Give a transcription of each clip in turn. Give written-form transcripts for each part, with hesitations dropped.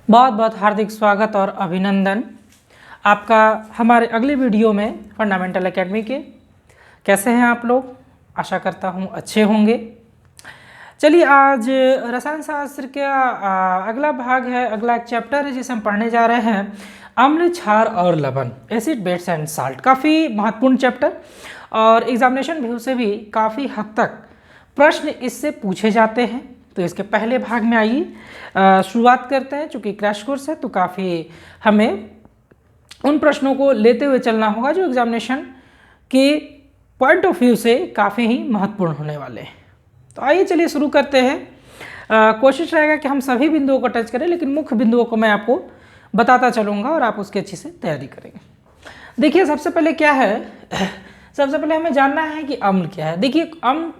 बहुत बहुत हार्दिक स्वागत और अभिनंदन आपका हमारे अगले वीडियो में फंडामेंटल एकेडमी के। कैसे हैं आप लोग? आशा करता हूं अच्छे होंगे। चलिए, आज रसायन शास्त्र का अगला भाग है, अगला एक चैप्टर है जिसे हम पढ़ने जा रहे हैं, अम्ल, क्षार और लवण, एसिड, बेस एंड साल्ट। काफ़ी महत्वपूर्ण चैप्टर और एग्जामिनेशन व्यू से भी काफ़ी हद तक प्रश्न इससे पूछे जाते हैं। तो इसके पहले भाग में आइए शुरुआत करते हैं। चूँकि क्रैश कोर्स है तो काफ़ी हमें उन प्रश्नों को लेते हुए चलना होगा जो एग्जामिनेशन के पॉइंट ऑफ व्यू से काफ़ी ही महत्वपूर्ण होने वाले हैं। तो आइए चलिए शुरू करते हैं। कोशिश रहेगा कि हम सभी बिंदुओं को टच करें, लेकिन मुख्य बिंदुओं को मैं आपको बताता चलूँगा और आप उसकी अच्छी से तैयारी करेंगे। देखिए, सबसे पहले क्या है, सबसे पहले हमें जानना है कि अम्ल क्या है। देखिए, अम्ल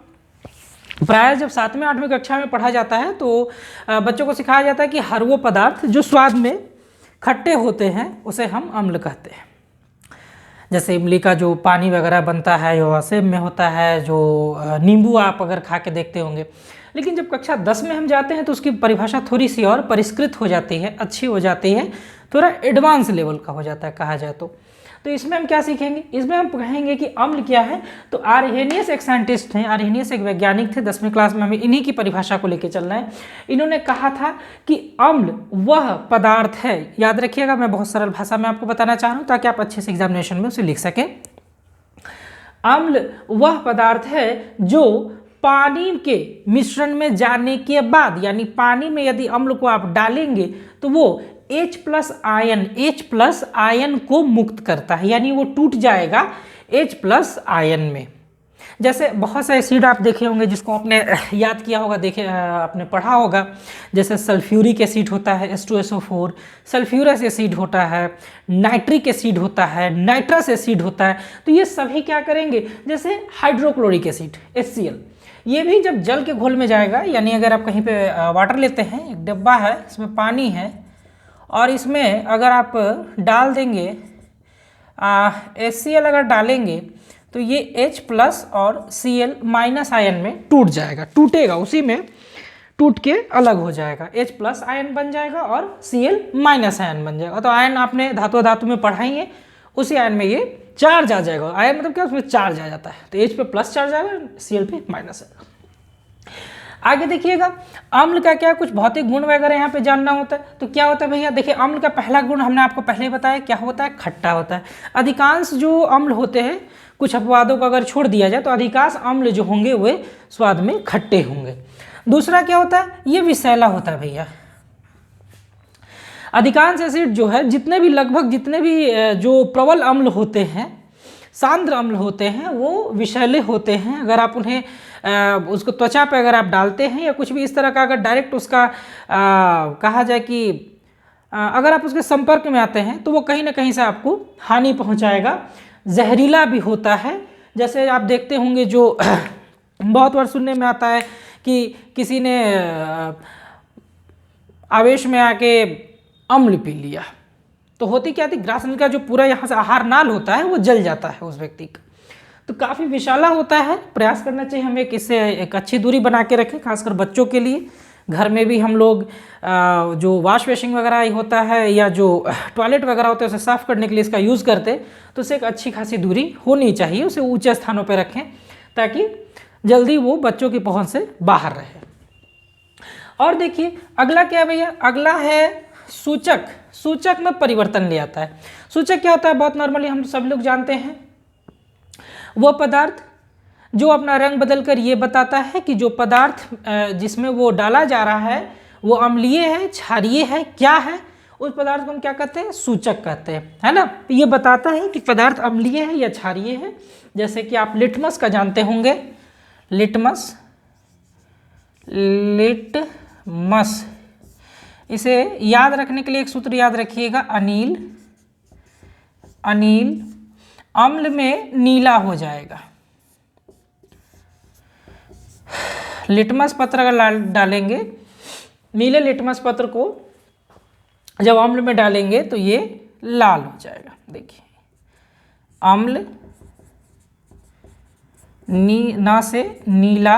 प्राय जब 7वीं 8वीं कक्षा में पढ़ा जाता है तो बच्चों को सिखाया जाता है कि हर वो पदार्थ जो स्वाद में खट्टे होते हैं उसे हम अम्ल कहते हैं। जैसे इमली का जो पानी वगैरह बनता है जो सेब में होता है, जो नींबू आप अगर खा के देखते होंगे। लेकिन जब कक्षा 10 में हम जाते हैं तो उसकी परिभाषा थोड़ी सी और परिष्कृत हो जाती है, अच्छी हो जाती है, थोड़ा एडवांस लेवल का हो जाता है कहा जाए तो इसमें हम क्या सीखेंगे? इसमें हम कहेंगे कि अम्ल क्या है। तो आर्हेनियस एक साइंटिस्ट हैं, आर्हेनियस एक वैज्ञानिक थे। 10वीं क्लास में हमें इन्हीं की परिभाषा को लेकर चलना है। इन्होंने कहा था कि अम्ल वह पदार्थ है, याद रखिएगा, मैं बहुत सरल भाषा में आपको बताना चाह रहा हूँ ताकि आप अच्छे से एग्जामिनेशन में उसे लिख सकें। अम्ल वह पदार्थ है जो पानी के मिश्रण में जाने के बाद, यानी पानी में यदि अम्ल को आप डालेंगे तो वो H प्लस आयन को मुक्त करता है, यानी वो टूट जाएगा H प्लस आयन में। जैसे बहुत से एसिड आप देखे होंगे जिसको आपने याद किया होगा, देखे आपने पढ़ा होगा। जैसे सल्फ्यूरिक एसिड होता है H2SO4, सल्फ्यूरस एसिड होता है, नाइट्रिक एसिड होता है, नाइट्रस एसिड होता है। तो ये सभी क्या करेंगे, जैसे हाइड्रोक्लोरिक एसिड HCl, ये भी जब जल के घोल में जाएगा, यानी अगर आप कहीं पे वाटर लेते हैं, एक डिब्बा है, इसमें पानी है और इसमें अगर आप डाल देंगे HCl अगर डालेंगे तो ये H प्लस और Cl माइनस आयन में टूट जाएगा, टूटेगा, उसी में टूट के अलग हो जाएगा। H प्लस आयन बन जाएगा और Cl माइनस आयन बन जाएगा। तो आयन आपने धातु में पढ़ाई है, उसी आयन में ये चार्ज आ जाएगा। आयन मतलब क्या, उसमें चार्ज आ जाता है। तो H पे प्लस चार्ज आएगा, Cl पे माइनस आएगा। आगे देखिएगा, अम्ल का क्या कुछ भौतिक गुण वगैरह यहाँ पे जानना होता है। तो क्या होता है भैया, देखिए, अम्ल का पहला गुण हमने आपको पहले बताया क्या होता है, खट्टा होता है। अधिकांश जो अम्ल होते हैं, कुछ अपवादों को अगर छोड़ दिया जाए तो अधिकांश अम्ल जो होंगे वे स्वाद में खट्टे होंगे। दूसरा क्या होता है, ये विषैला होता है भैया। अधिकांश एसिड जो है, लगभग जितने भी जो प्रबल अम्ल होते हैं, सांद्र अम्ल होते हैं, वो विषैले होते हैं। अगर आप उन्हें उसको त्वचा पे अगर आप डालते हैं या कुछ भी इस तरह का अगर डायरेक्ट उसका कहा जाए कि अगर आप उसके संपर्क में आते हैं तो वो कहीं ना कहीं से आपको हानि पहुंचाएगा, जहरीला भी होता है। जैसे आप देखते होंगे जो बहुत बार सुनने में आता है कि किसी ने आवेश में आके अम्ल पी लिया, तो होती क्या थी, ग्रासनल का जो पूरा यहाँ से आहार नाल होता है वो जल जाता है उस व्यक्ति का। तो काफ़ी विषैला होता है। प्रयास करना चाहिए हमें कि इससे एक अच्छी दूरी बना के रखें, खासकर बच्चों के लिए। घर में भी हम लोग जो वॉश बेसिन वगैरह होता है या जो टॉयलेट वगैरह होता है उसे साफ़ करने के लिए इसका यूज़ करते, तो उससे एक अच्छी खासी दूरी होनी चाहिए। उसे ऊंचे स्थानों पर रखें ताकि जल्दी वो बच्चों की पहुँच से बाहर रहे। और देखिए, अगला क्या भैया, अगला है सूचक। सूचक में परिवर्तन ले आता है। सूचक क्या होता है, बहुत नॉर्मली हम सब लोग जानते हैं, वो पदार्थ जो अपना रंग बदलकर ये बताता है कि जो पदार्थ जिसमें वो डाला जा रहा है वो अम्लीय है, क्षारीय है, क्या है, उस पदार्थ को हम क्या कहते हैं, सूचक कहते हैं, है ना। तो ये बताता है कि पदार्थ अम्लीय है या क्षारीय है। जैसे कि आप लिटमस का जानते होंगे, लिटमस, इसे याद रखने के लिए एक सूत्र याद रखिएगा, अनिल अम्ल में नीला हो जाएगा। लिटमस पत्र अगर डालेंगे, नीले लिटमस पत्र को जब अम्ल में डालेंगे तो ये लाल हो जाएगा। देखिए, अम्ल ना से नीला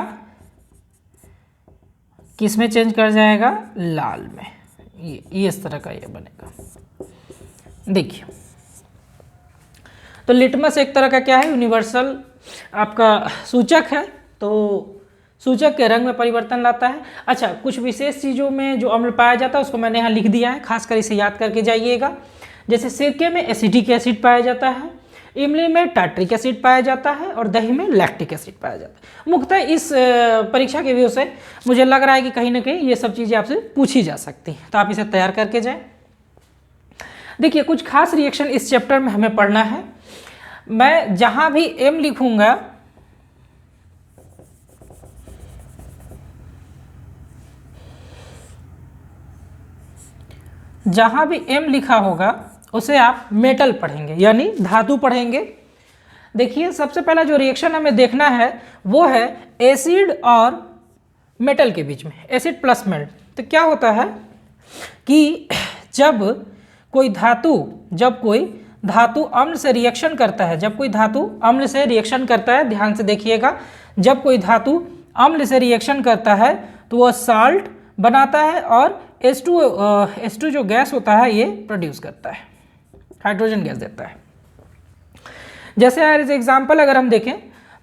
किस में चेंज कर जाएगा, लाल में। ये इस तरह का ये बनेगा। देखिए, तो लिटमस एक तरह का क्या है, यूनिवर्सल आपका सूचक है, तो सूचक के रंग में परिवर्तन लाता है। अच्छा, कुछ विशेष चीज़ों में जो अम्ल पाया जाता है उसको मैंने यहाँ लिख दिया है, खासकर इसे याद करके जाइएगा। जैसे सिरके में एसिटिक एसिड पाया जाता है, इमली में टार्ट्रिक एसिड पाया जाता है और दही में लैक्टिक एसिड पाया जाता है। मुख्यतः इस परीक्षा के व्यू से मुझे लग रहा है कि कहीं ना कहीं ये सब चीज़ें आपसे पूछी जा सकती हैं, तो आप इसे तैयार करके जाएं। देखिए, कुछ खास रिएक्शन इस चैप्टर में हमें पढ़ना है। मैं जहां भी एम लिखूंगा जहां भी एम लिखा होगा उसे आप मेटल पढ़ेंगे, यानी धातु पढ़ेंगे। देखिए, सबसे पहला जो रिएक्शन हमें देखना है वो है एसिड और मेटल के बीच में, एसिड प्लस मेटल। तो क्या होता है कि जब कोई धातु अम्ल से रिएक्शन करता है, जब कोई धातु अम्ल से रिएक्शन करता है, ध्यान से देखिएगा, जब कोई धातु अम्ल से रिएक्शन करता है तो वह साल्ट बनाता है और H2 जो गैस होता है ये प्रोड्यूस करता है, हाइड्रोजन गैस देता है। जैसे एज एग्जाम्पल अगर हम देखें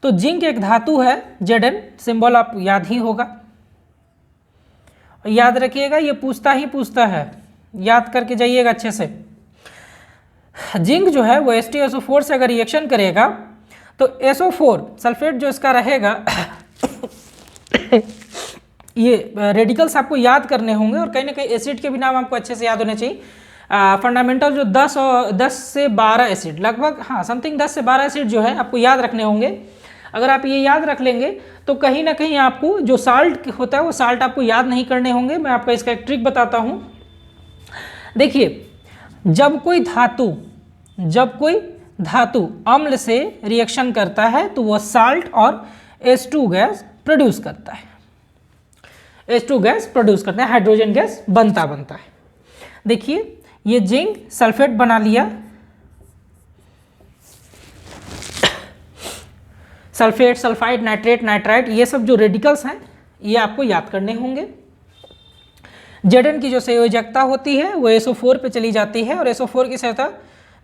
तो जिंक एक धातु है, Zn सिंबल आप याद ही होगा, याद रखिएगा, ये पूछता है, याद करके जाइएगा अच्छे से। जिंक जो है वो H2SO4 से अगर रिएक्शन करेगा तो SO4 सल्फेट जो इसका रहेगा ये रेडिकल्स आपको याद करने होंगे और कहीं ना कहीं एसिड के भी नाम आपको अच्छे से याद होने चाहिए। फंडामेंटल जो 10 से 12 एसिड लगभग, हाँ समथिंग 10 से 12 एसिड जो है आपको याद रखने होंगे। अगर आप ये याद रख लेंगे तो कहीं ना कहीं आपको जो साल्ट होता है वो साल्ट आपको याद नहीं करने होंगे। मैं आपको इसका एक ट्रिक बताता हूँ। देखिए, जब कोई धातु अम्ल से रिएक्शन करता है तो वह साल्ट और H2 गैस प्रोड्यूस करता है, हाइड्रोजन गैस बनता है। देखिए, ये जिंक सल्फेट बना लिया, सल्फेट, सल्फाइड, नाइट्रेट, नाइट्राइट, ये सब जो रेडिकल्स हैं ये आपको याद करने होंगे। Zn की जो संयोजकता होती है वो SO4 पे चली जाती है और SO4 की संयोजकता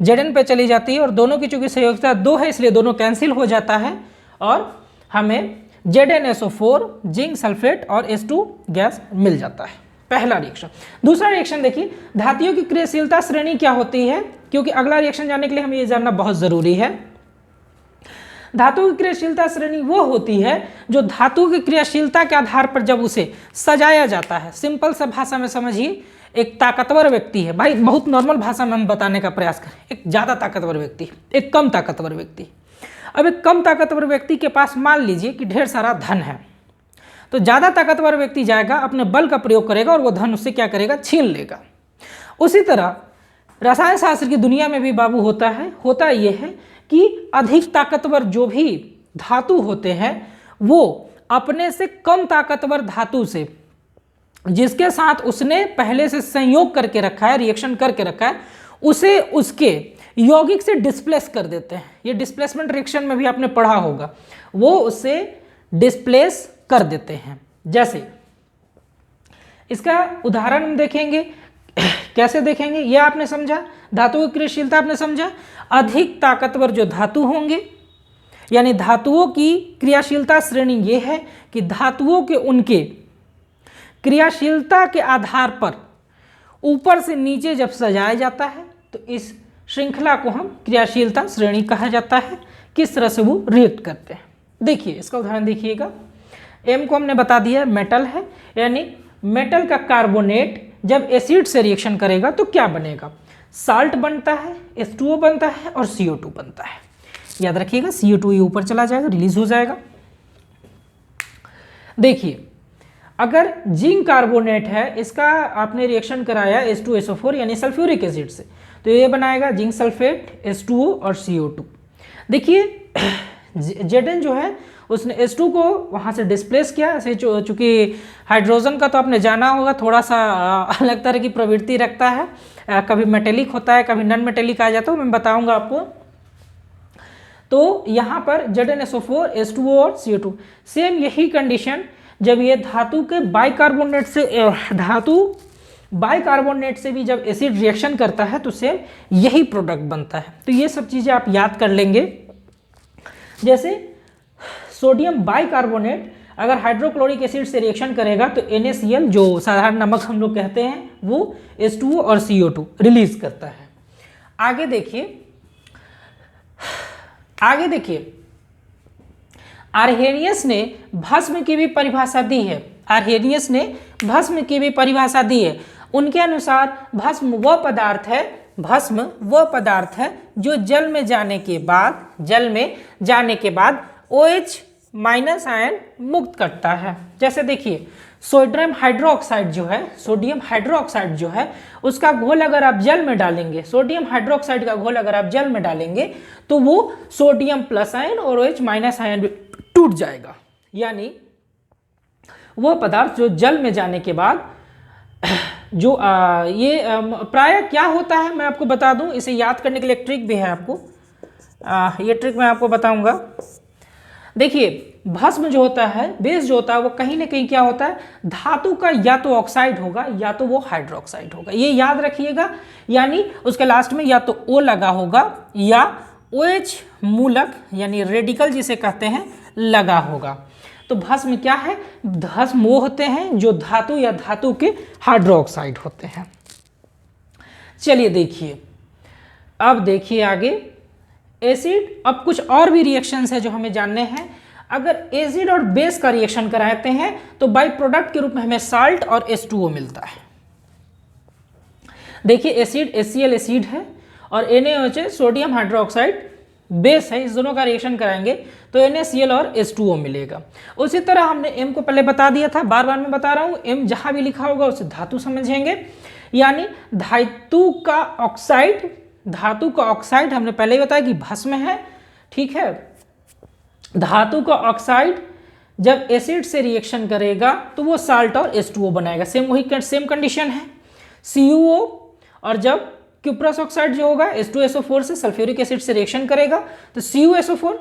Zn पे चली जाती है और दोनों की चूंकि संयोजकता 2 है इसलिए दोनों कैंसिल हो जाता है और हमें ZnSO4 जिंक सल्फेट और H2 गैस मिल जाता है। पहला रिएक्शन। दूसरा रिएक्शन देखिए, धातुओं की क्रियाशीलता श्रेणी क्या होती है, क्योंकि अगला रिएक्शन जानने के लिए हमें ये जानना बहुत जरूरी है। धातु की क्रियाशीलता श्रेणी वो होती है जो धातु की क्रियाशीलता के आधार पर जब उसे सजाया जाता है। सिंपल सा भाषा में समझिए, एक ताकतवर व्यक्ति है, भाई बहुत नॉर्मल भाषा में हम बताने का प्रयास करें, एक ज़्यादा ताकतवर व्यक्ति, एक कम ताकतवर व्यक्ति। अब एक कम ताकतवर व्यक्ति के पास मान लीजिए कि ढेर सारा धन है, तो ज़्यादा ताकतवर व्यक्ति जाएगा, अपने बल का प्रयोग करेगा और वो धन उससे क्या करेगा, छीन लेगा। उसी तरह रसायन शास्त्र की दुनिया में भी बाबू होता ये है कि अधिक ताकतवर जो भी धातु होते हैं वो अपने से कम ताकतवर धातु से, जिसके साथ उसने पहले से संयोग करके रखा है, रिएक्शन करके रखा है, उसे उसके यौगिक से डिस्प्लेस कर देते हैं। ये डिस्प्लेसमेंट रिएक्शन में भी आपने पढ़ा होगा, वो उसे डिस्प्लेस कर देते हैं। जैसे इसका उदाहरण हम देखेंगे, कैसे देखेंगे ये आपने समझा, धातु की क्रियाशीलता आपने समझा। अधिक ताकतवर जो धातु होंगे, यानी धातुओं की क्रियाशीलता श्रेणी ये है कि धातुओं के उनके क्रियाशीलता के आधार पर ऊपर से नीचे जब सजाया जाता है तो इस श्रृंखला को हम क्रियाशीलता श्रेणी कहा जाता है। किस तरह से वो रिएक्ट करते हैं, देखिए इसका उदाहरण देखिएगा। एम को हमने बता दिया मेटल है, यानी मेटल का कार्बोनेट जब एसिड से रिएक्शन करेगा तो क्या बनेगा, साल्ट बनता है, H2O बनता है और CO2 बनता है। याद रखिएगा, CO2 ये ऊपर चला जाएगा, रिलीज हो जाएगा। देखिए, अगर जिंक कार्बोनेट है, इसका आपने रिएक्शन कराया H2SO4 यानी सल्फ्यूरिक एसिड से, तो ये बनाएगा जिंक सल्फेट, H2O और CO2। देखिए Zn जो है उसने H2 को वहाँ से डिस्प्लेस किया। ऐसे चूँकि हाइड्रोजन का तो आपने जाना होगा, थोड़ा सा अलग तरह की प्रवृत्ति रखता है, कभी मेटेलिक होता है, कभी नॉन मेटेलिक आ जाता है, मैं बताऊंगा आपको। तो यहाँ पर ZnSO4, H2O और CO2, सेम यही कंडीशन जब ये धातु के बाइकार्बोनेट से धातु बाइकार्बोनेट से भी जब एसिड रिएक्शन करता है तो सेम यही प्रोडक्ट बनता है। तो ये सब चीज़ें आप याद कर लेंगे। जैसे सोडियम बाइकार्बोनेट अगर हाइड्रोक्लोरिक एसिड से रिएक्शन करेगा तो NaCl जो साधारण नमक हम लोग कहते हैं वो H2O और CO2 रिलीज करता है। आगे देखिए आर्हेनियस ने भस्म की भी परिभाषा दी है। आर्हेनियस ने भस्म की भी परिभाषा दी है। उनके अनुसार भस्म वह पदार्थ है जो जल में जाने के बाद OH माइनस आयन मुक्त करता है। जैसे देखिए सोडियम हाइड्रोक्साइड जो है उसका घोल अगर आप जल में डालेंगे, सोडियम हाइड्रोक्साइड का घोल अगर आप जल में डालेंगे तो वो सोडियम प्लस आयन और OH माइनस आयन टूट जाएगा। यानी वह पदार्थ जो जल में जाने के बाद जो प्राय क्या होता है मैं आपको बता दूं, इसे याद करने के लिए एक ट्रिक भी है आपको। ये ट्रिक मैं आपको बताऊंगा। देखिए भस्म जो होता है, बेस जो होता है वो कहीं ना कहीं क्या होता है, धातु का या तो ऑक्साइड होगा या तो वो हाइड्रोक्साइड होगा, ये याद रखिएगा। यानी उसके लास्ट में या तो O लगा होगा या OH मूलक यानी रेडिकल जिसे कहते हैं लगा होगा। तो भस्म क्या है, भस्म वो होते हैं जो धातु या धातु के हाइड्रोक्साइड होते हैं। चलिए देखिए, अब देखिए आगे एसिड। अब कुछ और भी रिएक्शंस है जो हमें जानने हैं। अगर एसिड और बेस का रिएक्शन कराते हैं तो बाई प्रोडक्ट के रूप में हमें साल्ट और H2O मिलता है। देखिए एसिड HCl एसिड है और NaOH सोडियम हाइड्रोक्साइड बेस है, इस दोनों का रिएक्शन कराएंगे तो NaCl और H2O मिलेगा। उसी तरह हमने M को पहले बता दिया था, बार बार मैं बता रहा हूँ, M जहाँ भी लिखा होगा उसे धातु समझेंगे। यानी धातु का ऑक्साइड हमने पहले ही बताया कि भस्म है, ठीक है। धातु का ऑक्साइड जब एसिड से रिएक्शन करेगा तो वो साल्ट और H2O बनाएगा, सेम कंडीशन है। CuO और जब क्यूप्रस ऑक्साइड जो होगा H2SO4 से सल्फ्यूरिक एसिड से रिएक्शन करेगा तो CuSO4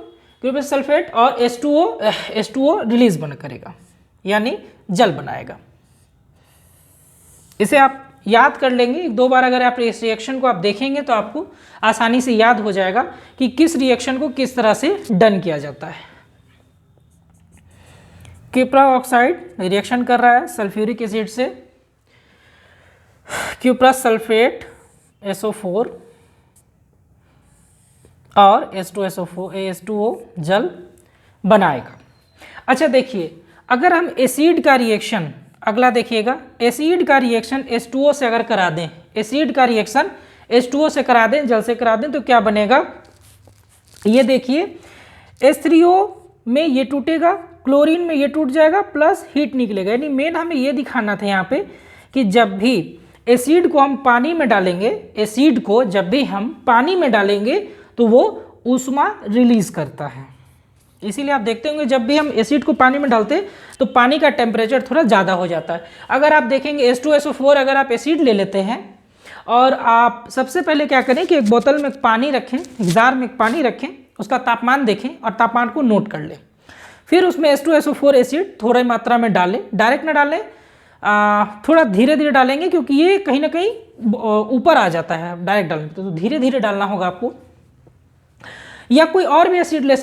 क्यूप्रस सल्फेट और H2O रिलीज करेगा यानी जल बनाएगा। इसे आप याद कर लेंगे, एक दो बार अगर आप इस रिएक्शन को आप देखेंगे तो आपको आसानी से याद हो जाएगा कि किस रिएक्शन को किस तरह से डन किया जाता है। क्यूप्रा ऑक्साइड रिएक्शन कर रहा है सल्फ्यूरिक एसिड से, क्यूप्रस सल्फेट SO4 और H2O जल बनाएगा। अच्छा देखिए, अगर हम एसिड का रिएक्शन, अगला देखिएगा, एसिड का रिएक्शन H2O से अगर करा दें, एसिड का रिएक्शन H2O से करा दें, जल से करा दें तो क्या बनेगा, ये देखिए H3O में ये टूटेगा, क्लोरीन में ये टूट जाएगा, प्लस हीट निकलेगा। यानी मेन हमें ये दिखाना था यहाँ पे कि जब भी एसिड को हम पानी में डालेंगे, एसिड को जब भी हम पानी में डालेंगे तो वो ऊष्मा रिलीज करता है। इसीलिए आप देखते होंगे जब भी हम एसिड को पानी में डालते हैं तो पानी का टेम्परेचर थोड़ा ज़्यादा हो जाता है। अगर आप देखेंगे H2SO4 अगर आप एसिड ले लेते हैं और आप सबसे पहले क्या करें कि एक बोतल में पानी रखें, एक जार में पानी रखें, उसका तापमान देखें और तापमान को नोट कर लें। फिर उसमें H2SO4 एसिड थोड़ी मात्रा में डालें, डायरेक्ट ना डालें, थोड़ा धीरे धीरे डालेंगे क्योंकि ये कहीं ना कहीं ऊपर आ जाता है डायरेक्ट डालने तो धीरे धीरे डालना होगा आपको। या कोई और भी एसिड ले